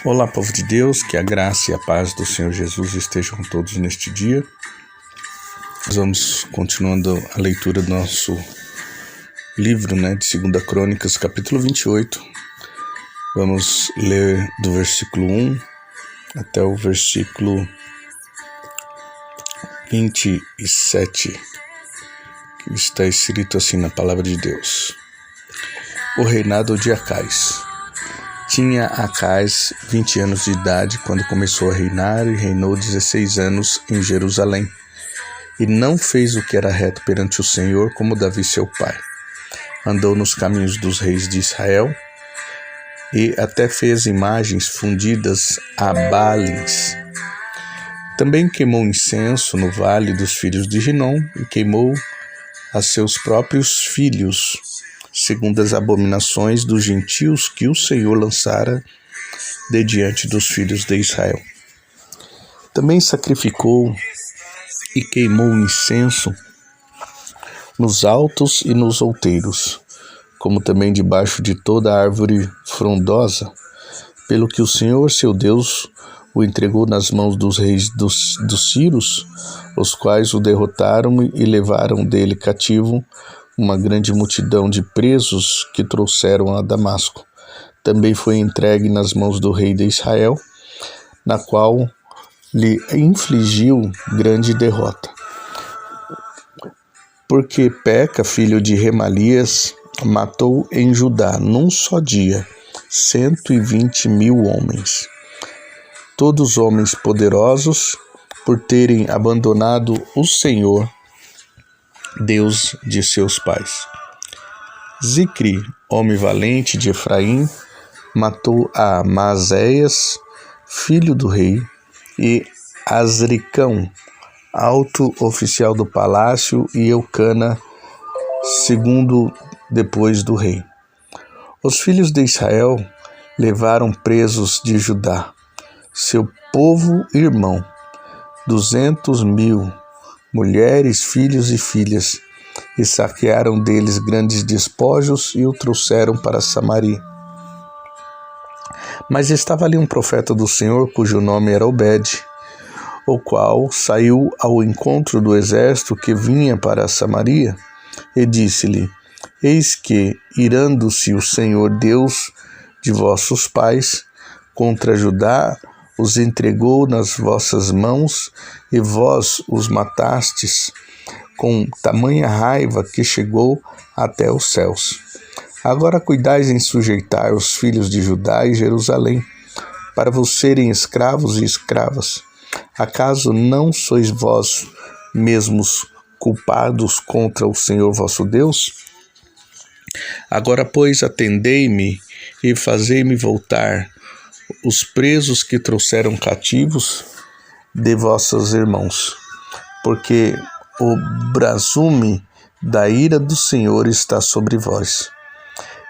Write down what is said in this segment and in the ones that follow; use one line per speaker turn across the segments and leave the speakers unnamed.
Olá, povo de Deus, que a graça e a paz do Senhor Jesus estejam todos neste dia. Nós vamos continuando a leitura do nosso livro, de 2 Crônicas, capítulo 28. Vamos ler do versículo 1 até o versículo 27, que está escrito assim na palavra de Deus. O reinado de Acais. Tinha Acais 20 anos de idade quando começou a reinar e reinou 16 anos em Jerusalém. E não fez o que era reto perante o Senhor como Davi seu pai. Andou nos caminhos dos reis de Israel e até fez imagens fundidas a Baalins. Também queimou incenso no vale dos filhos de Rinom e queimou a seus próprios filhos, segundo as abominações dos gentios que o Senhor lançara de diante dos filhos de Israel. Também sacrificou e queimou incenso nos altos e nos outeiros, como também debaixo de toda árvore frondosa, pelo que o Senhor, seu Deus, o entregou nas mãos dos reis dos sírios, os quais o derrotaram e levaram dele cativo uma grande multidão de presos que trouxeram a Damasco. Também foi entregue nas mãos do rei de Israel, na qual lhe infligiu grande derrota. Porque Peca, filho de Remalias, matou em Judá, num só dia, 120.000 homens. Todos homens poderosos, por terem abandonado o Senhor, Deus de seus pais. Zicri, homem valente de Efraim, matou a Maazéias, filho do rei, e Azricão, alto oficial do palácio, e Eucana, segundo depois do rei. Os filhos de Israel levaram presos de Judá, seu povo irmão, 200.000, mulheres, filhos e filhas, e saquearam deles grandes despojos e o trouxeram para Samaria. Mas estava ali um profeta do Senhor, cujo nome era Obed, o qual saiu ao encontro do exército que vinha para Samaria, e disse-lhe: Eis que, irando-se o Senhor Deus de vossos pais contra Judá, os entregou nas vossas mãos, e vós os matastes com tamanha raiva que chegou até os céus. Agora cuidais em sujeitar os filhos de Judá e Jerusalém, para vos serem escravos e escravas. Acaso não sois vós mesmos culpados contra o Senhor vosso Deus? Agora, pois, atendei-me e fazei-me voltar os presos que trouxeram cativos de vossos irmãos, porque o brasume da ira do Senhor está sobre vós.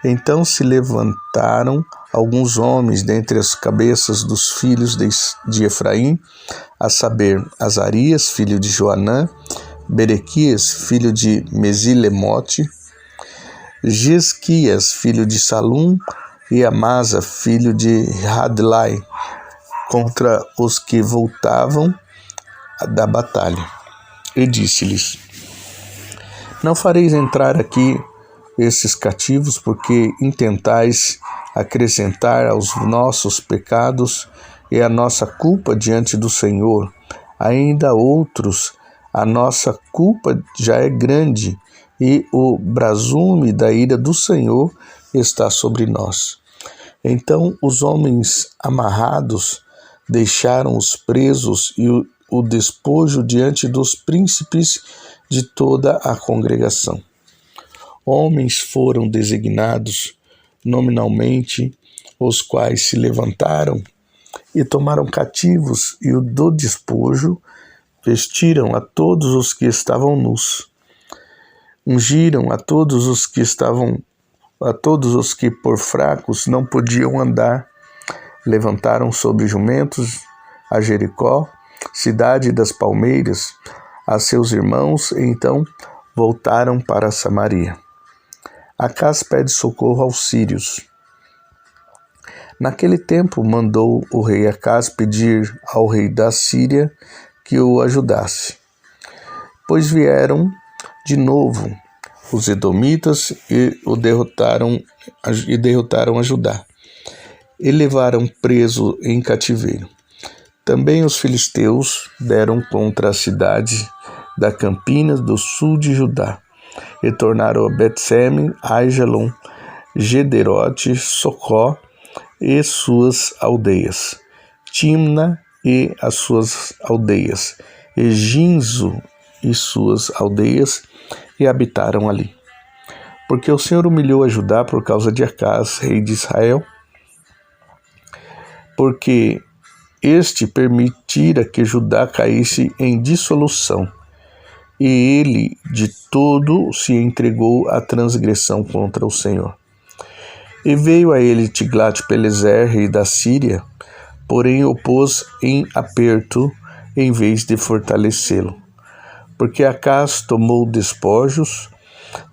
Então se levantaram alguns homens dentre as cabeças dos filhos de Efraim, a saber, Azarias, filho de Joanã, Berequias, filho de Mesilemote, Jesquias, filho de Salum, e Amasa, filho de Hadlai, contra os que voltavam da batalha. E disse-lhes: Não fareis entrar aqui esses cativos, porque intentais acrescentar aos nossos pecados e a nossa culpa diante do Senhor. Ainda outros, a nossa culpa já é grande, e o brasume da ira do Senhor está sobre nós. Então os homens amarrados deixaram os presos e o despojo diante dos príncipes de toda a congregação. Homens foram designados nominalmente, os quais se levantaram e tomaram cativos, e o do despojo vestiram a todos os que estavam nus. Ungiram a todos os que por fracos não podiam andar. Levantaram sobre jumentos a Jericó, cidade das palmeiras, a seus irmãos, e então voltaram para Samaria. Acás pede socorro aos sírios. Naquele tempo mandou o rei Acaz pedir ao rei da Síria que o ajudasse, pois vieram de novo os edomitas e derrotaram a Judá, e levaram preso em cativeiro. Também os filisteus deram contra a cidade da Campina do sul de Judá, e tornaram a Bet-Semes, Aijalon, Gederote, Socó e suas aldeias, Timna e as suas aldeias, e Ginzo e suas aldeias, e habitaram ali. Porque o Senhor humilhou a Judá por causa de Acaz, rei de Israel, porque este permitira que Judá caísse em dissolução, e ele de todo se entregou à transgressão contra o Senhor. E veio a ele Tiglat-Pileser, rei da Síria, porém o pôs em aperto em vez de fortalecê-lo. Porque Acaz tomou despojos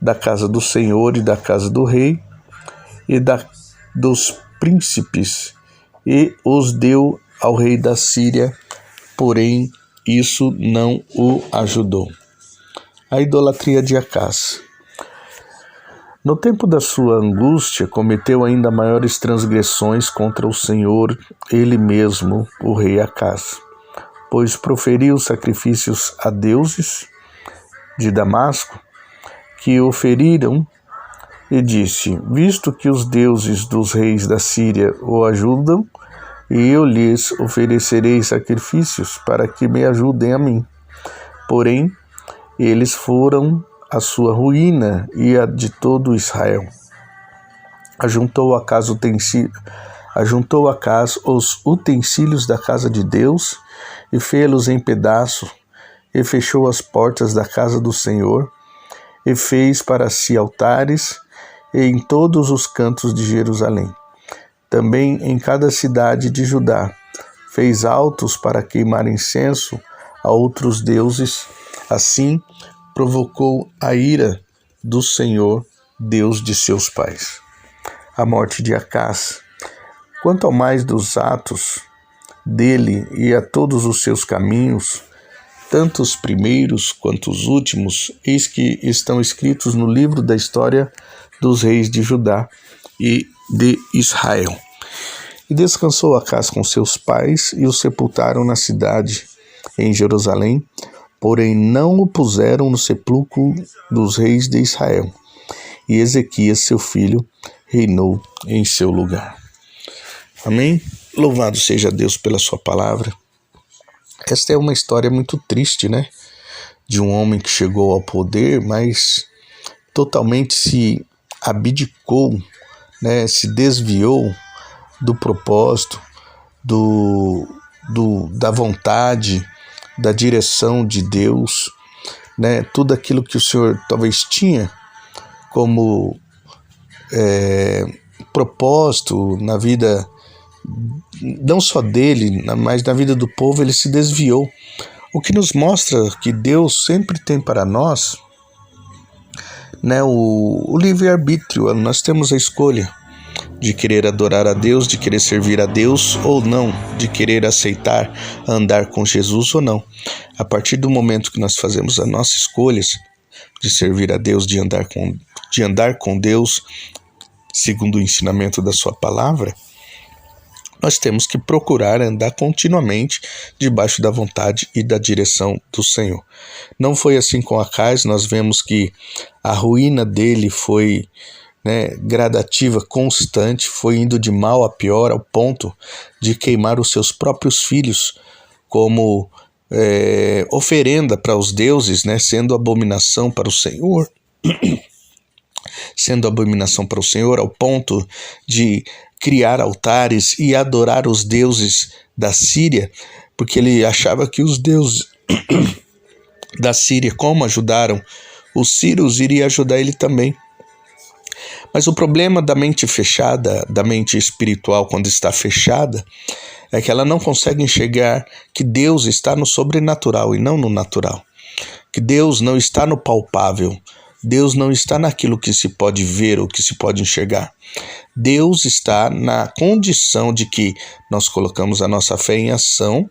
da casa do Senhor e da casa do rei e dos príncipes, e os deu ao rei da Síria, porém isso não o ajudou. A idolatria de Acaz. No tempo da sua angústia, cometeu ainda maiores transgressões contra o Senhor, ele mesmo, o rei Acaz, pois proferiu sacrifícios a deuses de Damasco, que o feriram, e disse: visto que os deuses dos reis da Síria o ajudam, e eu lhes oferecerei sacrifícios para que me ajudem a mim. Porém, eles foram a sua ruína e a de todo Israel. Ajuntou Acaz os utensílios da casa de Deus e fê-los em pedaço, e fechou as portas da casa do Senhor, e fez para si altares em todos os cantos de Jerusalém. Também em cada cidade de Judá fez altos para queimar incenso a outros deuses. Assim provocou a ira do Senhor, Deus de seus pais. A morte de Acaz. Quanto ao mais dos atos dele e a todos os seus caminhos, tanto os primeiros quanto os últimos, eis que estão escritos no livro da história dos reis de Judá e de Israel. E descansou Acaz com seus pais e o sepultaram na cidade, em Jerusalém, porém não o puseram no sepulcro dos reis de Israel. E Ezequias, seu filho, reinou em seu lugar. Amém? Louvado seja Deus pela sua palavra. Esta é uma história muito triste, né? De um homem que chegou ao poder, mas totalmente se abdicou, né? Se desviou do propósito, da vontade, da direção de Deus, né? Tudo aquilo que o Senhor talvez tinha como propósito na vida, não só dele, mas na vida do povo, ele se desviou. O que nos mostra que Deus sempre tem para nós, né, o livre-arbítrio. Nós temos a escolha de querer adorar a Deus, de querer servir a Deus ou não, de querer aceitar andar com Jesus ou não. A partir do momento que nós fazemos as nossas escolhas de servir a Deus, de andar com Deus, segundo o ensinamento da sua palavra, nós temos que procurar andar continuamente debaixo da vontade e da direção do Senhor. Não foi assim com Acaz. Nós vemos que a ruína dele foi, gradativa, constante, foi indo de mal a pior, ao ponto de queimar os seus próprios filhos como oferenda para os deuses, sendo abominação para o Senhor. Sendo abominação para o Senhor, ao ponto de criar altares e adorar os deuses da Síria, porque ele achava que os deuses da Síria, como ajudaram os sírios, iria ajudar ele também. Mas o problema da mente fechada, da mente espiritual, quando está fechada, é que ela não consegue enxergar que Deus está no sobrenatural e não no natural. Que Deus não está no palpável, Deus não está naquilo que se pode ver ou que se pode enxergar. Deus está na condição de que nós colocamos a nossa fé em ação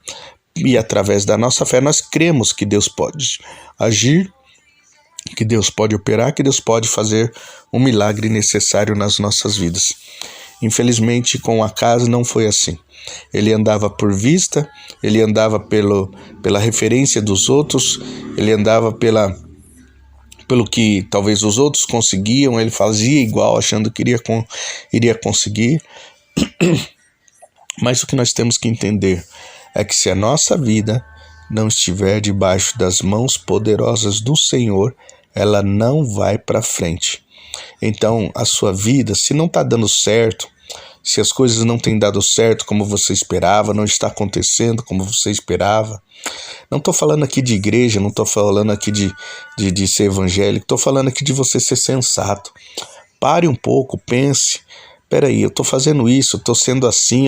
e através da nossa fé nós cremos que Deus pode agir, que Deus pode operar, que Deus pode fazer um milagre necessário nas nossas vidas. Infelizmente, com Acaz não foi assim. Ele andava por vista, ele andava pela referência dos outros, ele andava pelo que talvez os outros conseguiam, ele fazia igual, achando que iria conseguir. Mas o que nós temos que entender é que se a nossa vida não estiver debaixo das mãos poderosas do Senhor, ela não vai para frente. Então, a sua vida, se não está dando certo, se as coisas não têm dado certo como você esperava, não está acontecendo como você esperava, não estou falando aqui de igreja, não estou falando aqui de ser evangélico, estou falando aqui de você ser sensato. Pare um pouco, pense, peraí, eu estou fazendo isso, eu estou sendo assim,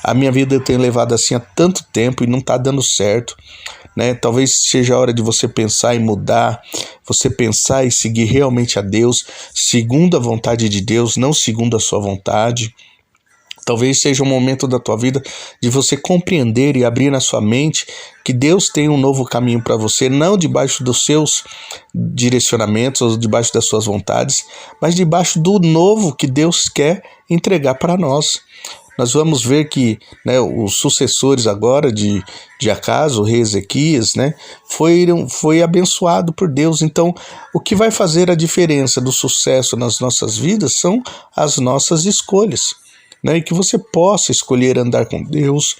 a minha vida eu tenho levado assim há tanto tempo e não está dando certo. Né? Talvez seja a hora de você pensar em mudar, você pensar em seguir realmente a Deus, segundo a vontade de Deus, não segundo a sua vontade. Talvez seja um momento da tua vida de você compreender e abrir na sua mente que Deus tem um novo caminho para você, não debaixo dos seus direcionamentos ou debaixo das suas vontades, mas debaixo do novo que Deus quer entregar para nós. Nós vamos ver que, né, os sucessores agora de Acaz, o rei Ezequias, né, foi abençoado por Deus. Então, o que vai fazer a diferença do sucesso nas nossas vidas são as nossas escolhas. Né, e que você possa escolher andar com Deus,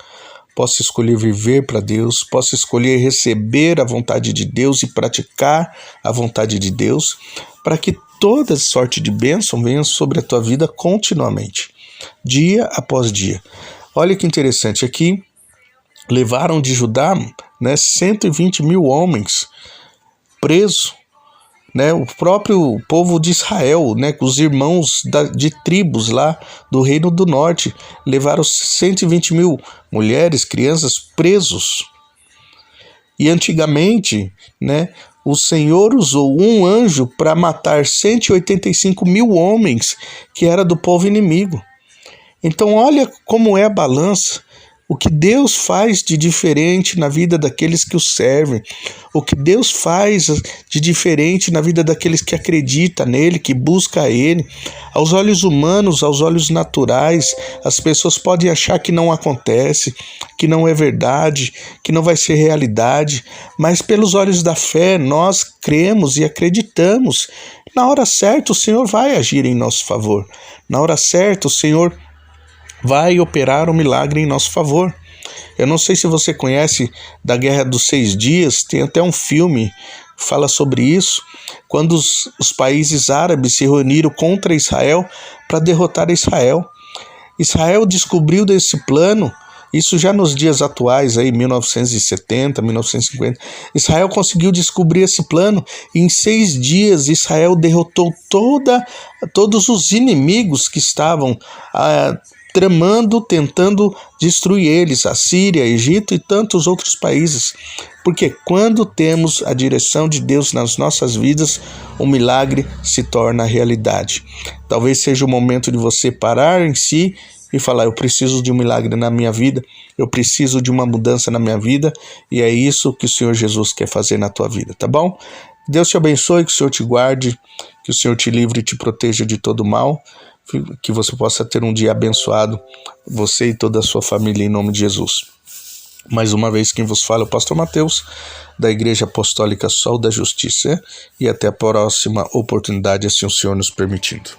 possa escolher viver para Deus, possa escolher receber a vontade de Deus e praticar a vontade de Deus, para que toda sorte de bênção venha sobre a tua vida continuamente, dia após dia. Olha que interessante, aqui levaram de Judá, né, 120 mil homens presos, né, o próprio povo de Israel, né, os irmãos de tribos lá do Reino do Norte, levaram 120 mil mulheres, crianças presos. E antigamente, né, o Senhor usou um anjo para matar 185 mil homens que era do povo inimigo. Então olha como é a balança, o que Deus faz de diferente na vida daqueles que o servem, o que Deus faz de diferente na vida daqueles que acreditam nele, que buscam ele. Aos olhos humanos, aos olhos naturais, as pessoas podem achar que não acontece, que não é verdade, que não vai ser realidade, mas pelos olhos da fé nós cremos e acreditamos. Na hora certa o Senhor vai agir em nosso favor, na hora certa o Senhor vai operar um milagre em nosso favor. Eu não sei se você conhece da Guerra dos 6 Dias, tem até um filme que fala sobre isso, quando os países árabes se reuniram contra Israel para derrotar Israel. Israel descobriu desse plano, isso já nos dias atuais, aí, 1970, 1950, Israel conseguiu descobrir esse plano e em 6 dias Israel derrotou todos os inimigos que estavam tramando, tentando destruir eles, a Síria, Egito e tantos outros países. Porque quando temos a direção de Deus nas nossas vidas, o milagre se torna realidade. Talvez seja o momento de você parar em si e falar, eu preciso de um milagre na minha vida, eu preciso de uma mudança na minha vida, e é isso que o Senhor Jesus quer fazer na tua vida, tá bom? Deus te abençoe, que o Senhor te guarde, que o Senhor te livre e te proteja de todo mal, que você possa ter um dia abençoado, você e toda a sua família, em nome de Jesus. Mais uma vez, quem vos fala é o pastor Mateus, da Igreja Apostólica Sol da Justiça, e até a próxima oportunidade, assim o Senhor nos permitindo.